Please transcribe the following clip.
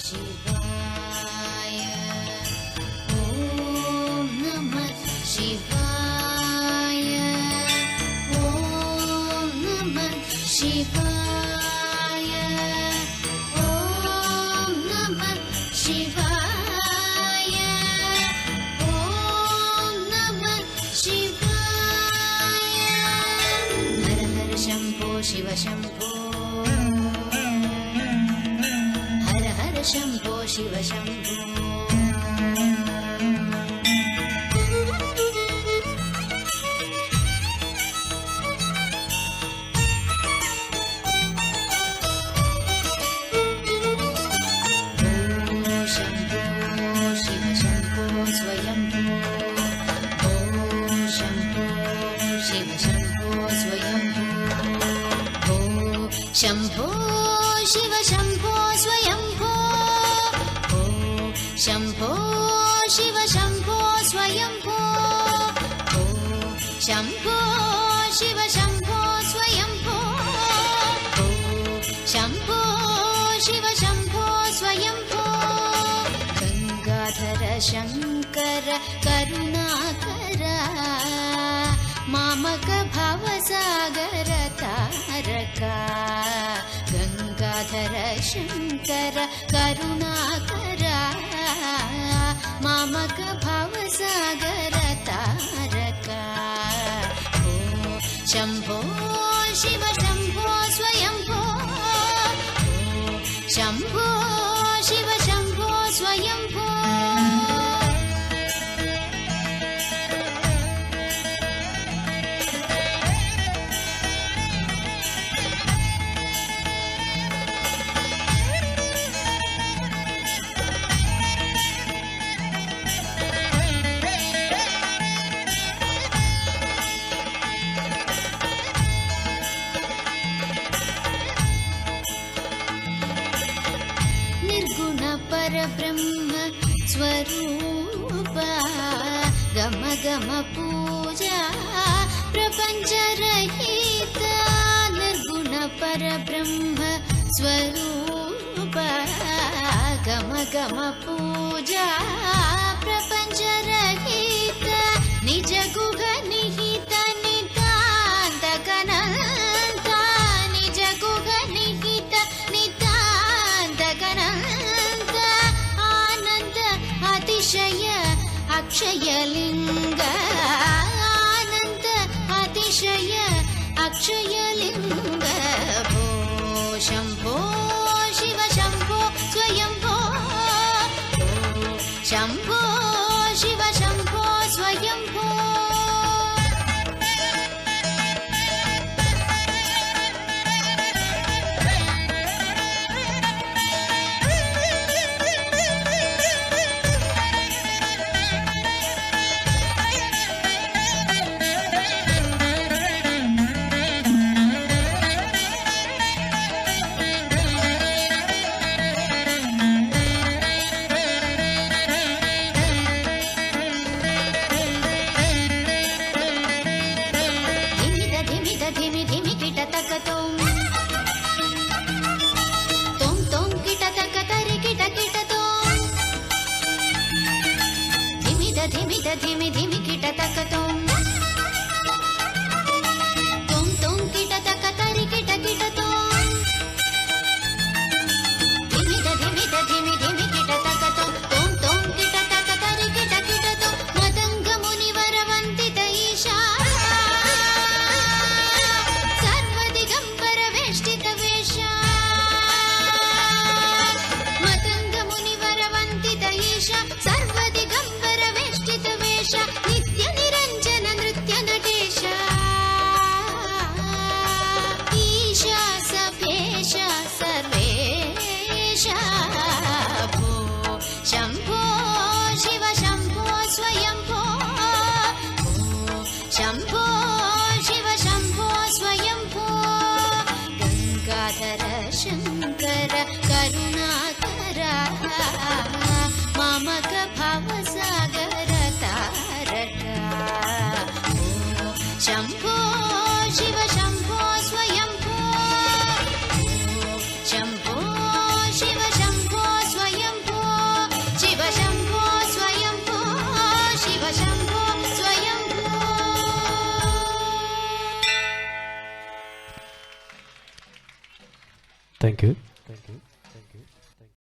शिवाय ॐ नमः शिवाय ॐ नमः शिवाय ॐ नमः शिवाय ॐ नमः शिवाय हर हर शम्भो शिव शम्भो हर हर शम्भो शिव शम्भो शम्भो शिव शम्भो स्वयम्भो शम्भो शिव शम्भो स्वयम्भो शम्भो शिव शम्भो स्वयम्भो शम्भो शिव शम्भो स्वयम्भो गंगाधर शंकर करुणाकर मामक भवसागर तारका गंगाधर शंकर करुणाकर मामक भवसागर तारका शम्भो शिव शम्भो स्वयम्भो शम्भो शिव शम्भो स्वयम्भो परब्रह्म स्वरूप गम गम पूजा प्रपंच रहित निर्गुण परब्रह्म स्वरूप गम गम पूजा प्रपंच रहित निज गुह निहित नितांत गणंत निज गुह निहित नितांत गणंत अतिशय अक्षयलिंग आनंद अतिशय अक्षयलिंग भो शम्भो शिव शम्भो स्वयम्भो शम्भो शिव शम्भो स्वयम्भो धिमि धिमि किट तक तुम किट तक तरि किट किट तुम धिमि धिमि किट तक तुम किट तक तरि किट किट तुम मदंग मुनिवर वंदित ईशा सर्व दिगंबर वेष्टित वेशा मदंग मुनिवर वंदित ईशा सर्व दिगंबर नित्य निरंजन ಥ್ಯಾಂಕ್ ಯು.